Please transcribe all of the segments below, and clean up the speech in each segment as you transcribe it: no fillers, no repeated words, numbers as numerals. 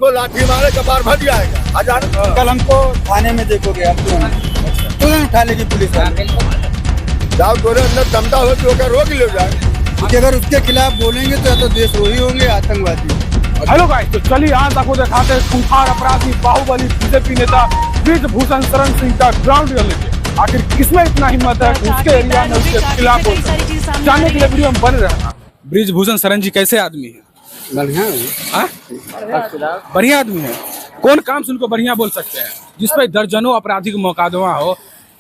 हमको लाठी मारे कपार फट जाएगा। हजार कल हमको थाने में देखोगे आप तुरंत उठा लेगी पुलिस वाले। जाओ तोरे अंदर दमदा हो तो ओकर रोक लो जाए, क्योंकि अगर उसके खिलाफ बोलेंगे तो या तो देशद्रोही होंगे, आतंकवादी। हेलो गाइस, तो चलिए आज आपको दिखाते हैं खूंखार अपराधी बाहुबली बीजेपी नेता ब्रिजभूषण शरण सिंह का ग्राउंड रियलिटी। आखिर किसमें इतना हिम्मत है कि उसके एरिया में उसके खिलाफ बोल सकते हैं? जानने के लिए वीडियो में बने रहना। ब्रिजभूषण शरण जी कैसे आदमी है? बढ़िया बढ़िया आदमी है। कौन काम से उनको बढ़िया बोल सकते हैं? जिसपे दर्जनों आपराधिक मुकदमा हो,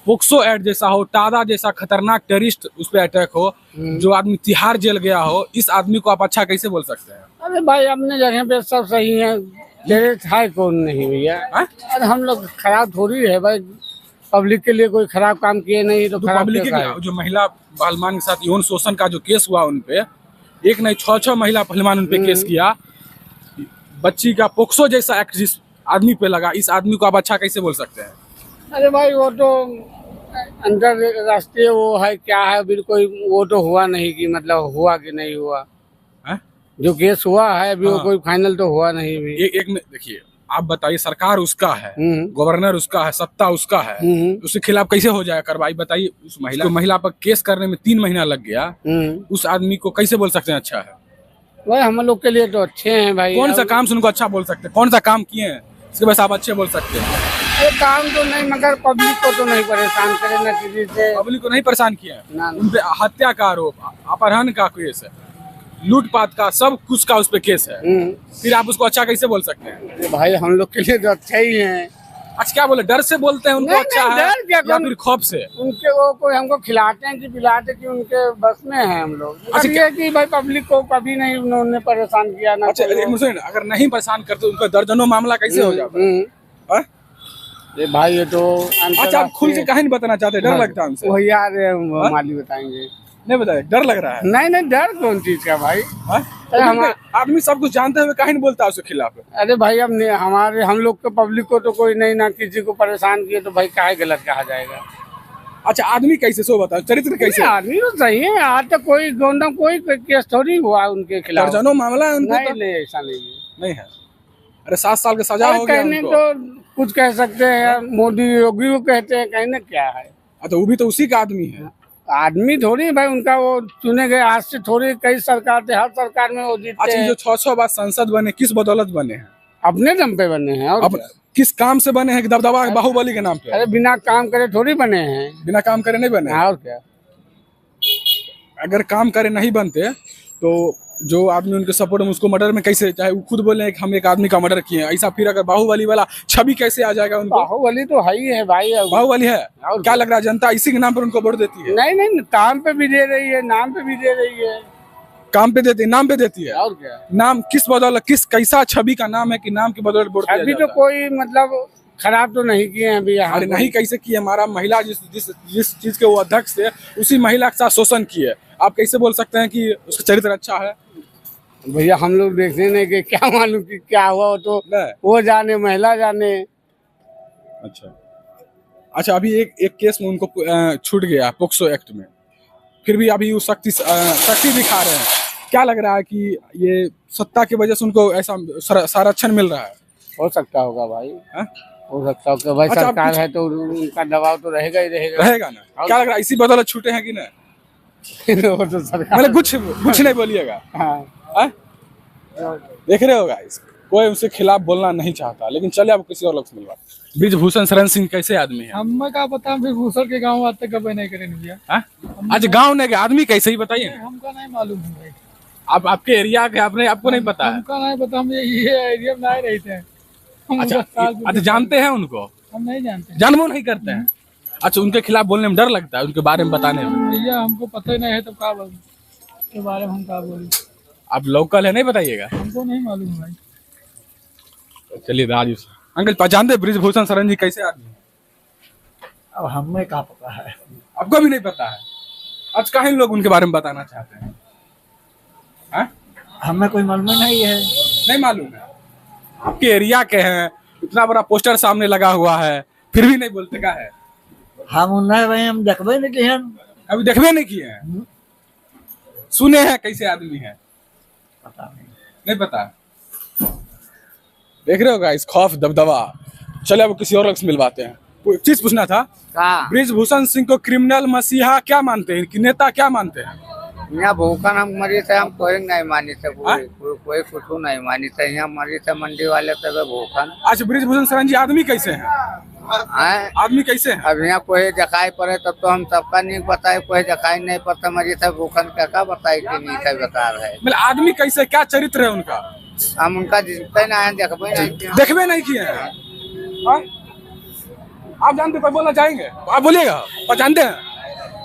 पोक्सो एक्ट जैसा हो, टाडा जैसा खतरनाक टेररिस्ट उस पर अटैक हो, जो आदमी तिहाड़ जेल गया हो, इस आदमी को आप अच्छा कैसे बोल सकते हैं? अरे भाई अपने जगह पे सब सही है, तेरे था कौन नहीं भैया। अरे हम लोग खराब थोड़ी है भाई, पब्लिक के लिए कोई खराब काम किए नहीं तो खराब पब्लिक कैसा है? जो महिला पहलवान के साथ यौन शोषण का जो केस हुआ उनपे, एक नहीं 6 महिला पहलवान उनपे केस किया, बच्ची का पोक्सो जैसा एक्ट जिस आदमी पे लगा, इस आदमी को आप अच्छा कैसे बोल सकते हैं? अरे भाई वो तो अंतरराष्ट्रीय वो है, क्या है, बिल्कुल वो तो हुआ नहीं कि मतलब हुआ कि नहीं हुआ है? जो केस हुआ है अभी वो हाँ। कोई फाइनल तो हुआ नहीं भी। एक में देखिए, आप बताइए, सरकार उसका है, गवर्नर उसका है, सत्ता उसका है, उसके खिलाफ कैसे हो जाए कार्रवाई? बताइए। उस महिला पर केस करने में 3 महीना लग गया, उस आदमी को कैसे बोल सकते हैं अच्छा है? भाई हम लोग के लिए तो अच्छे हैं भाई। कौन सा काम से उनको अच्छा बोल सकते हैं? कौन सा काम किए हैं इसके वजह से आप अच्छे बोल सकते हैं? ये काम तो नहीं, मगर पब्लिक को तो नहीं परेशान करे ना किसी से। पब्लिक को नहीं परेशान किया है? ना। उनपे हत्या का आरोप, अपहरण का केस है, लूटपाट का, सब कुछ का उस पे केस है, फिर आप उसको अच्छा कैसे बोल सकते हैं? भाई हम लोग के लिए तो अच्छा ही है। अच्छा क्या बोले, डर से बोलते हैं उनको नहीं, अच्छा नहीं, है डर क्या, या फिर खौफ से? उनके वो कोई हमको खिलाते हैं कि पिलाते कि उनके बस में है हम लोग। अच्छा, ये कि भाई पब्लिक को कभी नहीं उन्होंने परेशान किया ना। अच्छा एक मुझे अगर नहीं परेशान करते उनका दर्जनों मामला कैसे हो जाता है? ये भाई ये तो अच्छा आप खुल के कहीं नहीं बताना चाहते? डर लगता है हमसे? वो यार माली बताएंगे। नहीं बताए, डर लग रहा है? नहीं नहीं, डर कौन चीज का भाई। आदमी सब कुछ जानते हुए कहीं नहीं बोलता उसके खिलाफ। अरे भाई हम लोग को पब्लिक को तो कोई नहीं ना किसी को परेशान किए तो भाई काहे गलत कहा जाएगा। अच्छा आदमी कैसे, सो बताओ, चरित्र कैसे? आदमी तो सही है, आज तक कोई गोंदा कोई केस थोड़ी हुआ उनके खिलाफ। दर्जनों मामला है उनके? नहीं ऐसा नहीं है। अरे 7 साल का सजा हो गया कहने उनको। तो कुछ कह सकते हैं, मोदी योगी को कहते हैं, कहने क्या है। तो वो भी तो उसी का आदमी है। आदमी थोड़ी भाई, उनका वो चुने गए, आज से थोड़ी कई सरकार थे, हर सरकार में वो जीतते अच्छा हैं। जो 6 बार संसद बने, किस बदौलत बने हैं? अपने दम पे बने हैं। और किस काम से बने हैं कि दबदबा बाहुबली के नाम पे? अरे बिना काम करे थोड़ी बने हैं। बिना काम करे नहीं बने? और क्या। अगर काम करे नहीं बनते तो जो आदमी उनके सपोर्ट में उसको मर्डर में कैसे, चाहे वो खुद बोले कि हम एक आदमी का मर्डर किए, ऐसा फिर अगर बाहुबली वाला छवि कैसे आ जाएगा उनको? बाहुबली तो है ही है भाई। बाहुबली है। क्या लग रहा है जनता इसी के नाम पर उनको वोट देती है? नहीं नहीं, काम पे भी दे रही है, नाम पे भी दे रही है। काम पे देती है, नाम पे देती है? और क्या। नाम किस बदौलत, किस कैसा छवि का नाम है कि नाम की बदौलत वोट दिया अभी तो जाता है? कोई मतलब खराब तो नहीं किए हैं अभी यहाँ। अरे नहीं कैसे किए? हमारा महिला जिस चीज के वो अध्यक्ष थे, उसी महिला के साथ शोषण किए, आप कैसे बोल सकते हैं कि उसका चरित्र अच्छा है? भैया हम लोग देखने नहीं गए, क्या मालूम कि क्या हुआ, तो वो जाने, महिला जाने। अच्छा अभी एक केस में उनको छूट गया पोक्सो एक्ट में, फिर भी अभी वो सख्ती दिखा रहे हैं। क्या लग रहा है कि ये सत्ता की वजह से उनको ऐसा संरक्षण मिल रहा है? हो सकता होगा भाई। हो सकता होगा भाई। अच्छा, सरकार है तो उनका दबाव तो रहेगा ही रहेगा ना? क्या लग रहा है इसी बदौलत छूटे हैं कि नहीं? वो तो सरकार मतलब कुछ नहीं बोलिएगा। हाँ। देख रहे हो गाइस, कोई उसके खिलाफ बोलना नहीं चाहता, लेकिन चले आप किसी और लोग से मिलवा। ब्रिजभूषण शरण सिंह कैसे आदमी है? हमें क्या पता, ब्रिजभूषण के गाँव आज तक कभी नहीं करे भैया। आज गाँव ने आदमी कैसे ही बताइए? हमको नहीं मालूम है भाई। आप आपके एरिया के आपको नहीं पता है? हमको नहीं पता, हम ये एरिया में नहीं रहते हैं। अच्छा जानते हैं उनको? हम नहीं जानते, जानबूझ नहीं करते हैं। अच्छा उनके खिलाफ बोलने में डर लगता है, उनके बारे में बताने में? भैया हमको पता ही नहीं है तो क्या बोलूं के बारे में, हम क्या बोलूं। आप लोकल है, नहीं बताइएगा? हमको नहीं मालूम भाई। चलिए राजू अंकल पहचानते ब्रिजभूषण शरण जी कैसे आदमी? अब हमें क्या पता है? आपको भी नहीं पता है? आज काहे लोग उनके बारे में बताना चाहते हैं? हमें कोई मालूम नहीं है। नहीं मालूम है? आपके एरिया के हैं, इतना बड़ा पोस्टर सामने लगा हुआ है, फिर भी नहीं बोलते क्या है? हम नहीं भाई, हम देखबे नहीं किए हैं। अभी देखबे नहीं किए हैं? सुने हैं कैसे आदमी है? पता नहीं। नहीं पता? देख रहे हो गाइस, खौफ दबदबा। चले अब किसी और लोग से मिलवाते हैं। कोई चीज पूछना था, ब्रिजभूषण सिंह को क्रिमिनल मसीहा क्या मानते हैं, कि नेता क्या मानते हैं? यहाँ भूखन हम मरी थे, हम कोई नहीं मानी थे, कोई कुछ नहीं मानी थे। यहाँ मरी थे मंडी वाले तब भूखन। अच्छा, ब्रिजभूषण शरण जी आदमी कैसे हैं? आदमी कैसे हैं? अब यहाँ कोई दिखाई पड़े तब तो हम सबका नहीं बताए, कोई दिखाई नहीं पड़ता मरी था भूखन क्या बताए कि नहीं था, बेकार है। मतलब आदमी कैसे, क्या चरित्र है उनका? हम उनका देखबे नहीं किए हैं। हाँ? आप जानते, कोई बोलना चाहेंगे? आप बोलिएगा, आप जानते हैं?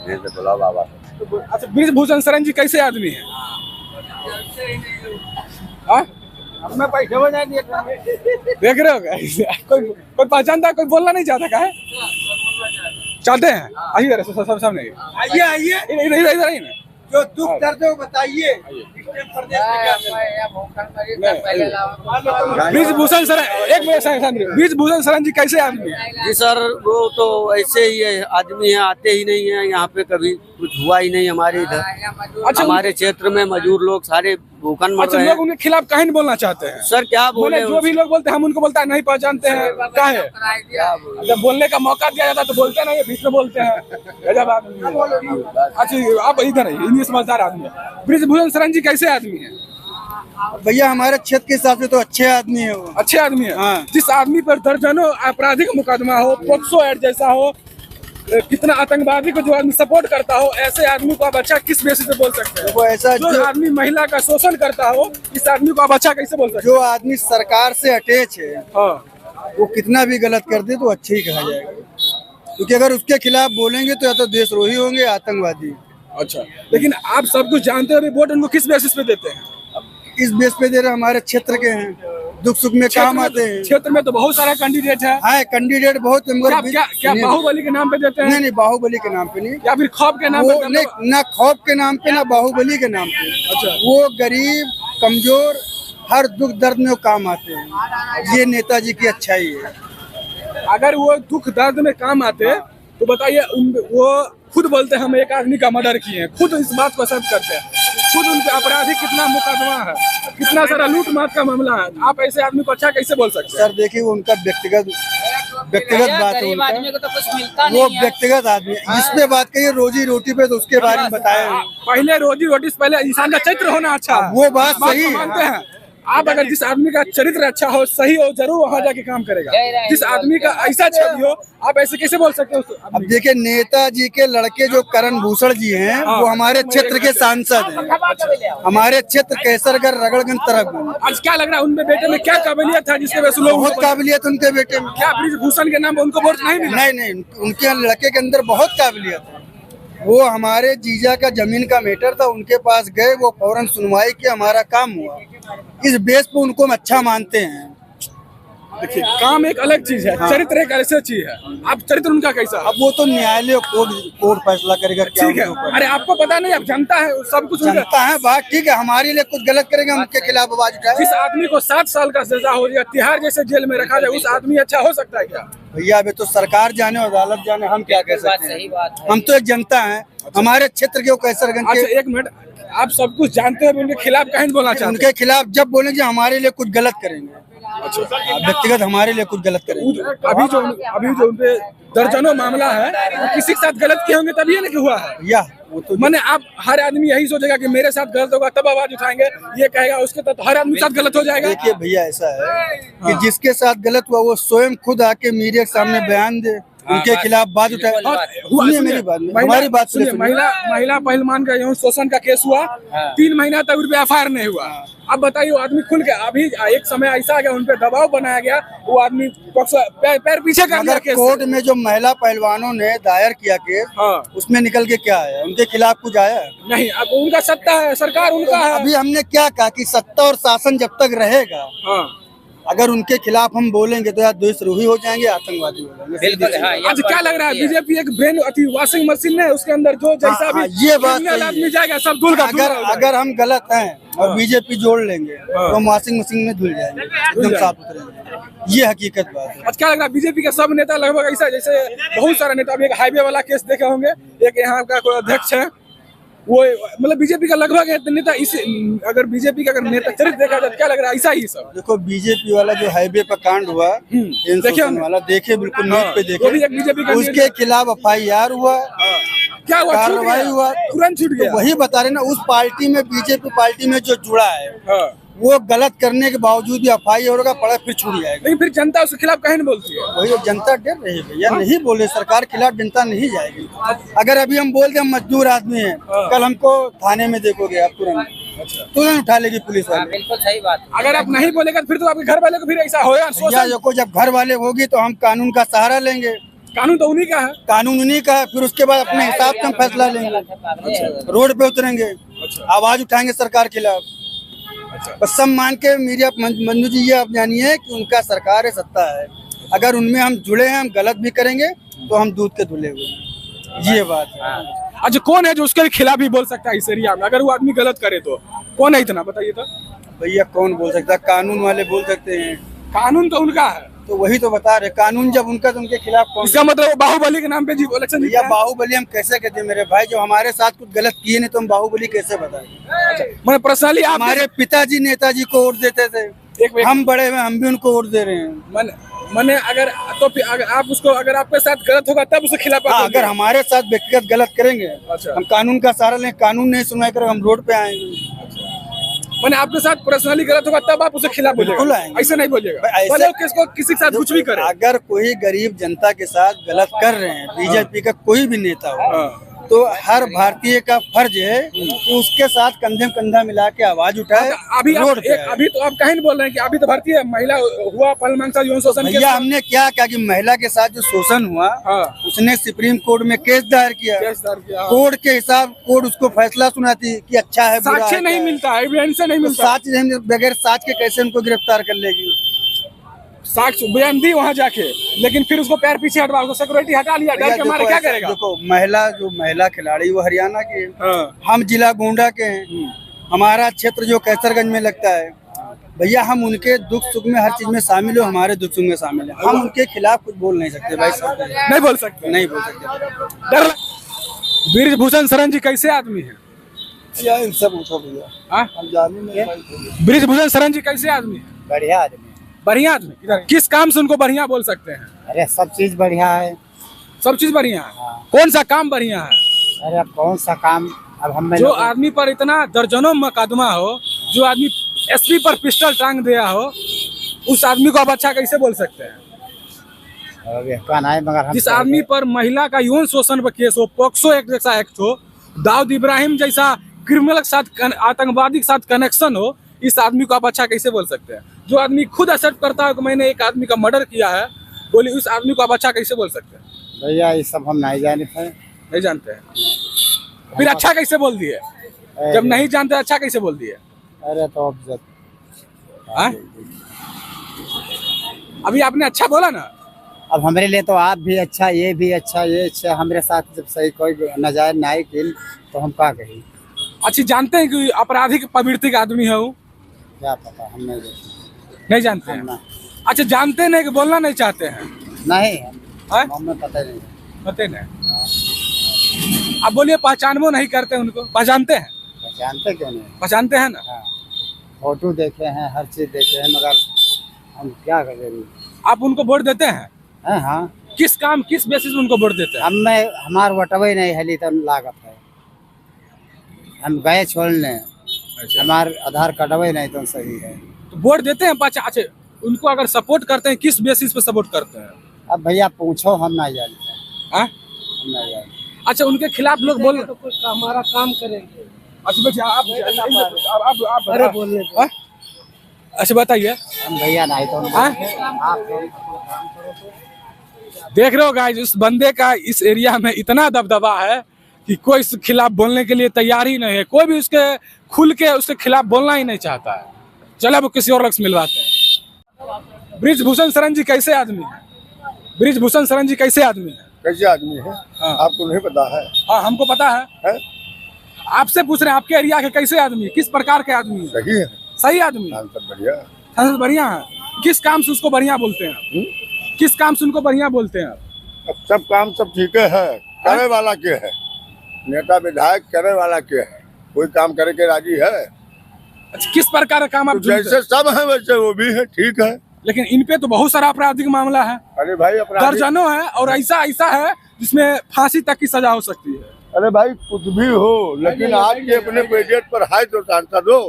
बोला बाबा। अच्छा, ब्रिजभूषण शरण जी कैसे आदमी है? देख रहे हो guys? कोई पहचानता, कोई बोलना नहीं चाहता क्या है? चाहते हैं? आइए इधर, सब सामने आइए, इधर आइए ना। जो दुख दर्द है वो बताइए। ब्रिजभूषण शरण, एक मिनट, ब्रिजभूषण शरण जी कैसे आदमी है? जी सर, वो तो ऐसे ही है, आदमी है, आते ही नहीं है यहाँ पे, कभी कुछ हुआ ही नहीं हमारे इधर। अच्छा, हमारे क्षेत्र में मजदूर लोग सारे भूखन मर रहे हैं। लोग उनके खिलाफ कहीं नहीं बोलना चाहते हैं? सर क्या बोले, जो भी लोग बोलते हैं हम उनको बोलते हैं नहीं पहचानते हैं, क्या है? जब बोलने का मौका दिया जाता है तो बोलते नहीं, बीच में बोलते हैं। अच्छा, आप इधर है, समझदार आदमी है। ब्रिजभूषण शरण जी कैसे आदमी है? भैया हमारे क्षेत्र के हिसाब से तो अच्छे आदमी है वो। अच्छे आदमी है। हाँ। जिस आदमी पर दर्जनों आपराधिक मुकदमा हो, पोक्सो एक्ट जैसा हो, कितना आतंकवादी को जो आदमी सपोर्ट करता हो, ऐसे आदमी को आप अच्छा किस बेसिस पे बोल सकते हैं? वो ऐसा जो आदमी महिला का शोषण करता हो, इस आदमी को आप अच्छा कैसे बोल सकते हैं? जो आदमी सरकार से अटैच है, हाँ। वो कितना भी गलत कर दे तो अच्छे ही कहा जाएगा, क्योंकि अगर उसके खिलाफ बोलेंगे तो या तो देशद्रोही होंगे, आतंकवादी। अच्छा, लेकिन आप सब कुछ जानते हो, वोट उनको किस बेसिस पे देते हैं? इस बेस पे दे रहे, हमारे क्षेत्र के हैं, दुख सुख में काम आते हैं। क्षेत्र में तो बहुत सारा कैंडिडेट है। हाँ, कैंडिडेट बहुत, क्या बाहुबली के नाम पे देते हैं? नहीं, बाहुबली के नाम पे नहीं, या फिर खौफ के नाम वो पे? नहीं, ना खौफ के नाम पे ना बाहुबली के नाम पे। अच्छा, वो गरीब कमजोर हर दुख दर्द में वो काम आते हैं। ये नेताजी की अच्छाई है। अगर वो दुख दर्द में काम आते तो बताइए, वो खुद बोलते हैं हम एक आदमी का मर्डर किए हैं, खुद इस बात को एक्सेप्ट करते हैं, खुद उनके अपराधी कितना मुकदमा है, कितना सारा लूट मार का मामला है। आप ऐसे आदमी को अच्छा कैसे बोल सकते हैं? सर देखिए, वो उनका व्यक्तिगत बात है, उनका वो व्यक्तिगत आदमी है। जिस पे बात करिए रोजी रोटी पे, तो उसके बारे में बताया। पहले रोजी रोटी से पहले इंसान का चरित्र होना अच्छा, वो बात सही मानते हैं आप। अगर जिस आदमी का चरित्र अच्छा हो, सही हो, जरूर वहाँ जाके काम करेगा। जिस आदमी का ऐसा छवि हो, आप ऐसे कैसे बोल सकते हो? अब देखिए, नेताजी के लड़के जो करण भूषण जी हैं, वो हमारे क्षेत्र के सांसद हैं। हमारे क्षेत्र केसरगढ़, रगड़गंज तरफ। आज क्या लग रहा है, उनके बेटे में क्या काबिलियत है जिसके वजह से लोग? बहुत काबिलियत उनके बेटे में। क्या ब्रिजभूषण के नाम पर उनको वोट नहीं मिला? नहीं, उनके लड़के के अंदर बहुत काबिलियत है। वो हमारे जीजा का जमीन का मैटर था, उनके पास गए, वो फौरन सुनवाई की, हमारा काम हुआ। इस बेस पे उनको हम अच्छा मानते हैं। देखिए, काम एक अलग चीज है, चरित्र एक अलग चीज है। आप चरित्र उनका कैसा? अब वो तो न्यायालय कोर्ट फैसला करेगा। ठीक है, अरे आपको पता नहीं, आप जनता है, सब कुछ जनता है। बात ठीक है, हमारे लिए कुछ गलत करेंगे, हम उनके खिलाफ आवाज उठाए। जिस आदमी को 7 साल का सजा हो या तिहाड़ जैसे जेल में रखा जाए, उस आदमी अच्छा हो सकता है क्या? भैया अभी तो सरकार जाने, अदालत जाने, हम क्या कह सकते हैं? हम तो एक जनता है, हमारे क्षेत्र के कैसरगंज के। अच्छा, एक मिनट, आप सब कुछ जानते हैं, उनके खिलाफ कहीं बोलना चाहते हैं? उनके खिलाफ जब बोलेंगे हमारे लिए कुछ गलत करेंगे, व्यक्तिगत हमारे लिए कुछ गलत करेंगे। अभी जो उनपे दर्जनों मामला है, वो किसी के साथ गलत किए होंगे तभी नहीं हुआ है या वो तो मैंने आप हर आदमी यही सोचेगा कि मेरे साथ गलत होगा तब आवाज उठाएंगे, ये कहेगा उसके साथ हर आदमी साथ गलत हो जाएगा। देखिए भैया, ऐसा है कि जिसके साथ गलत हुआ वो स्वयं खुद आके मीडिया के सामने बयान दे, उनके खिलाफ बात उठाए। सुनिए मेरी बात, हमारी बात सुनिए। महिला पहलवान का यौन शोषण का केस हुआ, 3 महीना तक उन पे FIR नहीं हुआ। अब बताइए, वो आदमी खुल के, अभी एक समय ऐसा आ गया, उन पे दबाव बनाया गया, वो आदमी पैर पीछे कर लिया केस। कोर्ट में जो महिला पहलवानों ने दायर किया केस, उसमें निकल के क्या आया? उनके खिलाफ कुछ आया नहीं। अब उनका सत्ता है, सरकार उनका है। अभी हमने क्या कहा कि सत्ता और शासन जब तक रहेगा, अगर उनके खिलाफ हम बोलेंगे तो यार देशद्रोही हो जाएंगे, आतंकवादी हो जाएंगे। बिल्कुल। आज क्या लग रहा है, बीजेपी एक ब्रेन वॉशिंग मशीन है, उसके अंदर जो जैसा भी ये बात आदमी जाएगा सब धुल का। अगर हम गलत हैं और बीजेपी जोड़ लेंगे तो हम वॉशिंग मशीन में धुल जाएंगे, एकदम साफ उतरेंगे। ये हकीकत बात है। आज क्या लग रहा है, बीजेपी के सब नेता लगभग ऐसा, जैसे बहुत सारा नेता, अभी एक हाईवे वाला केस देखे होंगे, एक यहाँ का कोई अध्यक्ष है, वो मतलब बीजेपी का लगभग नेता इस, अगर बीजेपी का अगर नेता चरित्र देखा जाए क्या लग रहा है, ऐसा ही सब। देखो बीजेपी वाला जो हाईवे पर कांड हुआ, देखिए वाला देखे बिल्कुल न्यूज पे वो भी एक देखे, बीजेपी का उसके खिलाफ FIR हुआ, क्या हुआ, छूट कार्रवाई गया, हुआ, तुरंत छूट गया। तो वही बता रहे ना, उस पार्टी में बीजेपी पार्टी में जो जुड़ा है हाँ। वो गलत करने के बावजूद भी FIR होगा, पड़ा फिर छूट जाएगा। लेकिन फिर जनता उसके खिलाफ कहीं नहीं बोलती है। वही जनता डर रही है भैया, नहीं बोले सरकार के खिलाफ जनता नहीं जाएगी। अगर अभी हम बोल दें हम मजदूर आदमी हैं, कल हमको थाने में देखोगे आप तुरंत उठा लेगी पुलिस वाले। बिल्कुल सही बात है। अगर आप नहीं बोलेगा फिर तो आपके घर वाले को फिर ऐसा होगा। भैया देखो जब घर वाले होगी तो हम कानून का सहारा लेंगे, कानून तो उन्हीं का है। कानून उन्हीं का है, फिर उसके बाद अपने हिसाब से हम फैसला लेंगे, रोड पे उतरेंगे, आवाज उठाएंगे सरकार के खिलाफ। बस सब मान के मीडिया मंजू जी ये आप जानिए कि उनका सरकार है, सत्ता है, अगर उनमें हम जुड़े हैं, हम गलत भी करेंगे तो हम दूध के धुले हुए हैं, ये बात है। अच्छा कौन है जो उसके खिलाफ भी बोल सकता है इस एरिया में, अगर वो आदमी गलत करे तो कौन है, इतना बताइए तो। भैया कौन बोल सकता है, कानून वाले बोल सकते हैं, कानून तो उनका है, तो वही तो बता रहे, कानून जब उनका तो उनके खिलाफ कौन। इसका मतलब वो बाहुबली के नाम पे जी इलेक्शन भैया बाहुबली हम कैसे कहते हैं मेरे भाई, जो हमारे साथ कुछ गलत किए नहीं तो हम बाहुबली कैसे बताएं। मैं पर्सनली हमारे पिताजी नेताजी को वोट देते थे, हम बड़े हैं, हम भी उनको वोट दे रहे हैं। मैंने अगर तो अगर आप उसको, अगर आपके साथ गलत होगा तब उसके खिलाफ। अगर हमारे साथ व्यक्तिगत गलत करेंगे, अच्छा। हम कानून का सहारा लें, कानून नहीं सुनवाई करें, हम रोड पे आएंगे। मैंने आपके साथ पर्सनली गलत होगा तब आप उसके खिलाफ बिल्कुल बोलेगा, आएंगे। ऐसे नहीं बोलिएगा, ऐसे- भले वो किसको किसी के साथ कुछ भी करे। अगर कोई गरीब जनता के साथ गलत कर रहे हैं, बीजेपी का कोई भी नेता हो, तो हर भारतीय का फर्ज है कि उसके साथ कंधे में कंधा मिला के आवाज उठाए, अभी रोड पे आए। अभी तो आप कहीं नहीं बोल रहे हैं कि अभी तो भारतीय महिला हुआ पलमांसा यौन शोषण केस। भैया हमने क्या किया कि महिला के साथ जो शोषण हुआ, हाँ। उसने सुप्रीम कोर्ट में केस दायर किया, कोर्ट के हिसाब कोर्ट उसको फैसला सुनाती कि अच्छा है, बुरा साक्ष्य है, नहीं क्या है। मिलता है, एविडेंस नहीं तो मिलता। साक्ष्य नहीं, बगैर साक्ष्य के कैसे उनको गिरफ्तार कर लेगी। साक्ष्य बयान दी वहाँ जाके, लेकिन फिर उसको पैर पीछे हटवा, उसको सिक्योरिटी हटा लिया, डर के मारे क्या करेगा। देखो महिला खिलाड़ी वो हरियाणा की है, हाँ। हम जिला गोंडा के हैं, हमारा क्षेत्र जो कैसरगंज में लगता है। भैया हम उनके दुख सुख में हर चीज में शामिल हो, हमारे दुख सुख में शामिल है, हम उनके खिलाफ कुछ बोल नहीं सकते भाई साहब, नहीं बोल सकते, नहीं बोल सकते। डर। बृजभूषण शरण जी कैसे आदमी है? यार इनसे पूछो भैया, हाँ? हम जाने नहीं। बृजभूषण शरण जी कैसे आदमी है? बढ़िया आदमी, बढ़िया आदमी। इधर किस काम से उनको बढ़िया बोल सकते हैं? अरे सब चीज बढ़िया है। सब चीज बढ़िया है। कौन सा काम बढ़िया है? अरे अब कौन सा काम, अब हम जो आदमी पर इतना दर्जनों मुकदमा हो, जो आदमी एसपी पर पिस्टल टांग दिया हो, उस आदमी को आप अच्छा कैसे बोल सकते हैं? कहना है, मगर हम जिस आदमी पर महिला का यौन शोषण पर केस हो, पोक्सो एक्ट जैसा एक्ट हो, दाऊद इब्राहिम जैसा क्रिमिनल के साथ, आतंकवादी के साथ कनेक्शन हो, इस आदमी को आप अच्छा कैसे बोल सकते हैं? जो आदमी खुद एक्सेप्ट करता है कि मैंने एक आदमी का मर्डर किया है, बोली उस आदमी को आप अच्छा कैसे बोल सकते हैं? भैया ये सब हम नहीं जानते हैं। नहीं जानते हैं, फिर अच्छा कैसे बोल दिए? जब नहीं जानते अच्छा कैसे बोल दिए? अरे तो अब जब हाँ? अभी आपने अच्छा बोला ना। अब हमारे लिए तो आप भी अच्छा, ये भी अच्छा, ये अच्छा, हमारे साथ जब सही कोई नजायज न्याय किल तो हम क्या कहें? अच्छी जानते हैं कि आपराधिक प्रवृत्ति का आदमी है वो? क्या पता, हम नहीं नहीं जानते हैं। ना। अच्छा जानते नहीं कि बोलना नहीं चाहते हैं? नहीं, हाँ? हमें पता नहीं। पते नहीं। अब बोलिए पहचानबो नहीं करते उनको, पहचानते हैं? जानते क्यों नहीं? पहचानते हैं ना। हाँ, फोटो देखे हैं, हर चीज देखे हैं, मगर हम क्या करें? आप उनको वोट देते हैं? हाँ हाँ, किस काम, किस बेसिस में उनको वोट देते हैं? हमार वटवे नहीं हली तो लागत है, हम गए छोड़ने, हमार आधार कार्डवे नहीं तो सही है। तो वोट देते हैं अच्छा, उनको अगर सपोर्ट करते हैं किस बेसिस पे सपोर्ट करते हैं? अब भैया पूछो, हम नहीं जानते। हाँ? हम नहीं जानते। अच्छा उनके खिलाफ लोग बोल, तो कुछ हमारा काम करेंगे। अच्छा बच्चे आप अरे बोलिए। हाँ? अच्छा बताइए। हम भैया नहीं तो हाँ? देख रहे हो गाइस, उस बंदे का इस एरिया में इतना दबदबा है कि कोई इसके खिलाफ बोलने के लिए तैयार ही नहीं है, कोई भी उसके खुल के उसके खिलाफ बोलना ही नहीं चाहता है। चलो वो किसी और लोग से मिलवाते हैं। बृजभूषण शरण जी कैसे आदमी है? बृजभूषण शरण जी कैसे आदमी है? कैसे आदमी है? हाँ। आपको नहीं पता है? हाँ हमको पता है, है? आपसे पूछ रहे हैं आपके एरिया के कैसे आदमी, किस प्रकार के आदमी है? सही है, सही आदमी, काम सब बढ़िया। सब बढ़िया है। किस काम से उसको बढ़िया बोलते हैं? किस काम से उनको बढ़िया बोलते हैं? अब सब काम सब ठीक है, करे वाला के है। नेता विधायक करे वाला क्या है, कोई काम करे के राजी है? अच्छा, किस प्रकार का काम आप तो चुनते जैसे हैं? सब है वैसे वो भी है, ठीक है। लेकिन इन पे तो बहुत सारा आपराधिक मामला है, अरे भाई अपराधी, दर्जनों है, और ऐसा ऐसा है जिसमें फांसी तक की सजा हो सकती है। अरे भाई कुछ भी हो, लेकिन आज के अपने पेजेट पर है तो सांसद हो।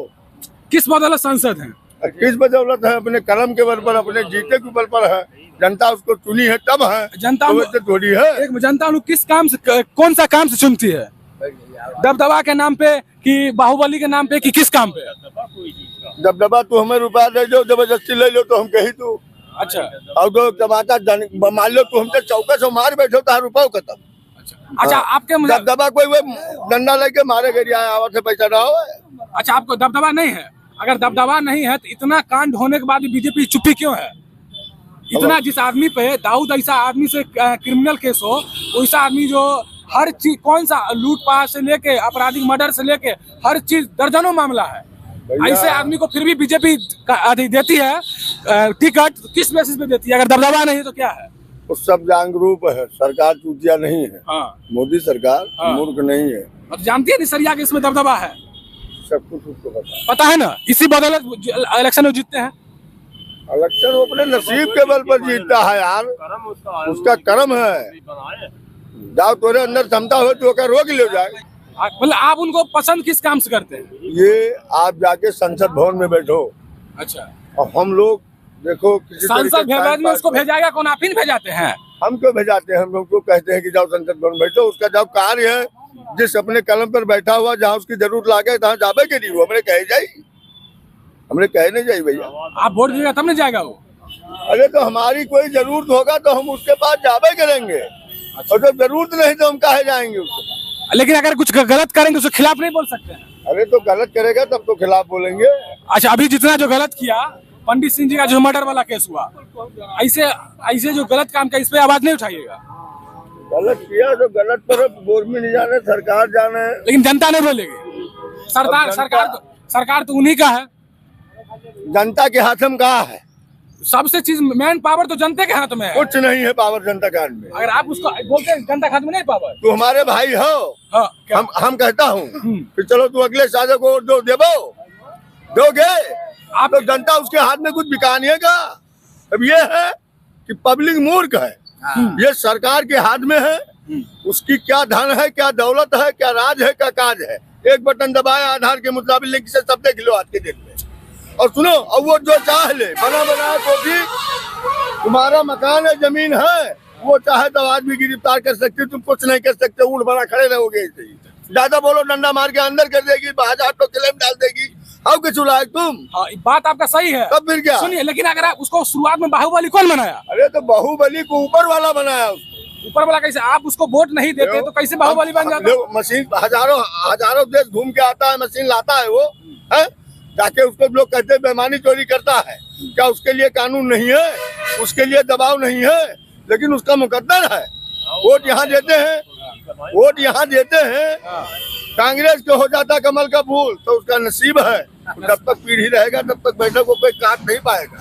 किस बदौलत सांसद हैं? किस बदौलत है? अपने कलम के बल पर, अपने जीते के बल पर है। जनता उसको चुनी है तब है, जनता तो वैसे थोड़ी है। एक जनता उन्हें किस काम से, कौन सा काम से चुनती है? दबदबा के नाम पे कि बाहुबली के नाम पे कि किस काम पे? दबदबा तो हमें रुपया दे दो, जबरदस्ती ले लो तो हम कही तो। अच्छा और जो टमाटर मान लो तो हमसे चौका से मार बैठो तो रुपया खत्म। अच्छा, आपके दबदबा कोई वो डंडा लेके मारे गए आवाज से पैसा रहा हो। अच्छा, आपको दबदबा नहीं है? अगर दबदबा नहीं है तो इतना कांड होने के बाद भी बीजेपी चुप्पी क्यों है? इतना जिस आदमी पे दाऊद ऐसा आदमी से क्रिमिनल केस हो, वैसा आदमी जो हर चीज, कौन सा लूटपाट से लेके आपराधिक मर्डर से लेके हर चीज दर्जनों मामला है, ऐसे आदमी को फिर भी बीजेपी देती है टिकट। किस बेसिस पे देती है? अगर दबदबा नहीं तो क्या है? वो सब जागरूक है, सरकार चूतिया नहीं है। हाँ। मोदी सरकार हाँ। मूर्ख नहीं है, अब जानती है निसरिया के इसमें दबदबा है, सब कुछ उसको पता है ना। इसी बदौलत इलेक्शन में जीतते हैं। इलेक्शन वो अपने नसीब के बल पर जीतता है यार, उसका कर्म है। जाओ तोरे अंदर क्षमता हो तो क्या रोक ले जाए। मतलब आप उनको पसंद किस काम से करते हैं? ये आप जाके संसद भवन में बैठो। अच्छा, और हम लोग देखो किसी सांसद तरीके से विभाग में उसको भेजाएगा कौन? आप ही भेजाते हैं? हम क्यों भेजाते हैं? हम लोग को कहते हैं कि जाओ संसद भवन बैठो। उसका जब कार्य है, जिस अपने कलम पर बैठा हुआ, जहाँ उसकी जरूरत लागे तहाँ जावे के नहीं, वो हमने कहे जाई, हमने कहे नहीं जाई भैया। आप वोट दीजिएगा तब नहीं जाएगा वो? अरे तो हमारी कोई जरूरत होगा तो हम उसके पास जावे करेंगे, और जब जरूरत नहीं तो हम काहे जाएंगे उसके। लेकिन अगर कुछ गलत करेंगे उसके खिलाफ नहीं बोल सकते हैं? अरे तो गलत करेगा तब तो खिलाफ बोलेंगे। अच्छा, अभी जितना जो गलत किया, पंडित सिंह जी का जो मर्डर वाला केस हुआ, ऐसे ऐसे जो गलत काम किया, इस पे आवाज नहीं उठाइएगा? गलत किया तो गलत पर गवर्नमेंट नहीं जाने, सरकार जाने। लेकिन जनता नहीं बोलेगी। सरकार तो उन्हीं का है। जनता के हाथ में कहा है? सबसे चीज मेन पावर तो जनता के हाथ में है। कुछ नहीं है पावर जनता के हाथ में। अगर आप उसको बोलते हैं जनता के हाथ में नहीं पावर, तू हमारे भाई हो। हाँ, क्या? हम कहता हूँ कि चलो तू अगले साझे को जो दोगे आप, तो जनता उसके हाथ में कुछ बिकाने का। अब ये है कि पब्लिक मूर्ख है, ये सरकार के हाथ में है। उसकी क्या धन है, क्या दौलत है, क्या राज है, क्या काज है। एक बटन दबाया, आधार के मुताबिक लिंक से सब देख लो आज के दिन में। और सुनो, अब वो जो चाह ले, बना बनाया कोठी, तुम्हारा मकान है, जमीन है, वो चाहे तो आज भी गिरफ्तार कर सकती, तुम कुछ नहीं कर सकते, ऊँट बना खड़े रहोगे। ज्यादा बोलो डंडा मार के अंदर कर देगी, 1000 तो क्लेम डाल देगी। आओ के चुला तुम। हाँ, बात आपका सही है। तब फिर क्या? सुनिए, लेकिन अगर आप उसको शुरुआत में बाहुबली कौन बनाया? अरे तो बाहुबली को ऊपर वाला बनाया उसको। ऊपर वाला कैसे? आप उसको वोट नहीं देते तो कैसे बाहुबली बन जाता? मशीन हजारों देश घूम के आता है, मशीन लाता है वो है, जाके उसको लोग कहते हैं बेईमानी चोरी करता है। क्या उसके लिए कानून नहीं है? उसके लिए दबाव नहीं है? लेकिन उसका मुकद्दर है। वोट यहाँ देते हैं, वोट यहाँ देते हैं। कांग्रेस को हो जाता कमल का फूल तो उसका नसीब है। जब तक पीढ़ी रहेगा तब तक बैठक को कोई काट नहीं पाएगा।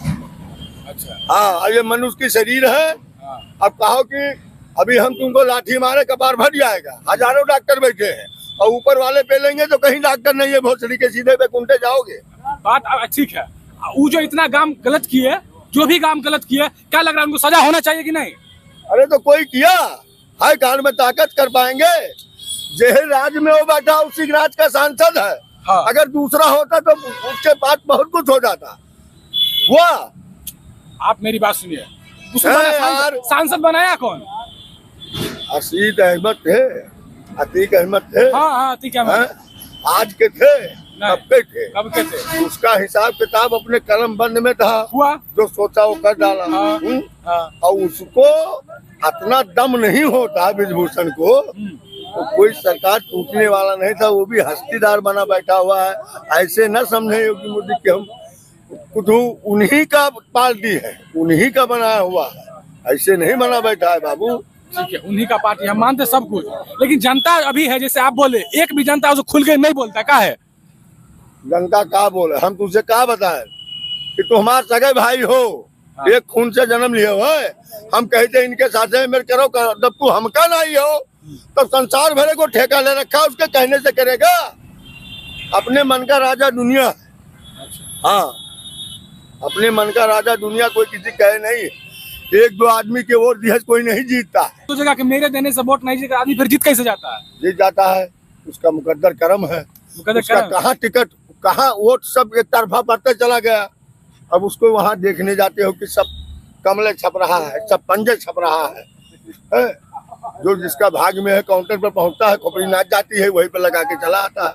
अच्छा, हाँ, ये मनुष्य की शरीर है। अब कहो कि अभी हम तुमको लाठी मारे कपार फट जाएगा, हजारों डॉक्टर बैठे हैं, और ऊपर वाले पे लेंगे तो कहीं डॉक्टर नहीं है, भोसड़ी के सीधे पे कुंटे जाओगे। बात ठीक है। वो जो इतना काम गलत किए, जो भी काम गलत किए, क्या लग रहा है उनको सजा होना चाहिए कि नहीं? अरे तो कोई किया हाई कान में ताकत कर पाएंगे? जेहे राज्य में वो बैठा उसी राज्य का सांसद है। हाँ। अगर दूसरा होता तो उसके पास बहुत कुछ हो जाता। हुआ? आप मेरी बात सुनिए, उसको यार, सांसद बनाया कौन? असीद अहमद थे, अतीक अहमद थे। हाँ हाँ, अतीक अहमद। आज के थे, कब के थे? कब के थे? उसका हिसाब किताब अपने कलम बंद में था, हुआ जो सोचा वो कर डाला। और उसको इतना दम नहीं होता ब्रिजभूषण को, तो कोई सरकार टूटने वाला नहीं था। वो भी हस्तीदार बना बैठा हुआ है। ऐसे न समझे योगी मोदी के हम कुछ उन्हीं का पार्टी है, उन्हीं का बनाया हुआ है, ऐसे नहीं बना बैठा है बाबू। ठीक है, उन्हीं का पार्टी, हम मानते सब कुछ। लेकिन जनता अभी है, जैसे आप बोले, एक भी जनता उसको खुल के नहीं बोलता। क्या है जनता का बोले? हम तुझसे क्या बताएं कि तुम हमारे सगे भाई हो, एक खून से जन्म लिए हो। हम कहते इनके साथ मेरे करो, जब तू हमका नहीं हो तो संसार भरे को ठेका ले रखा, उसके कहने से करेगा। अपने मन का राजा दुनिया है। हाँ, अपने मन का राजा दुनिया, कोई किसी कहे नहीं। एक दो आदमी के वोट दिए कोई नहीं जीतता है। तो जगह के मेरे देने से वोट नहीं जीत आदमी फिर जीत कैसे जाता है? जीत जाता है, उसका मुकद्दर कर्म है। मुकद्दर उसका कर्म। कहाँ टिकट, कहाँ वोट, सब एक तरफा बढ़ते चला गया। अब उसको वहाँ देखने जाते हो कि सब कमले छप रहा है, सब पंजे छप रहा है। जो जिसका भाग में है काउंटर पर पहुंचता है, खोपड़ी नाच जाती है, वहीं पर लगा के चला आता है।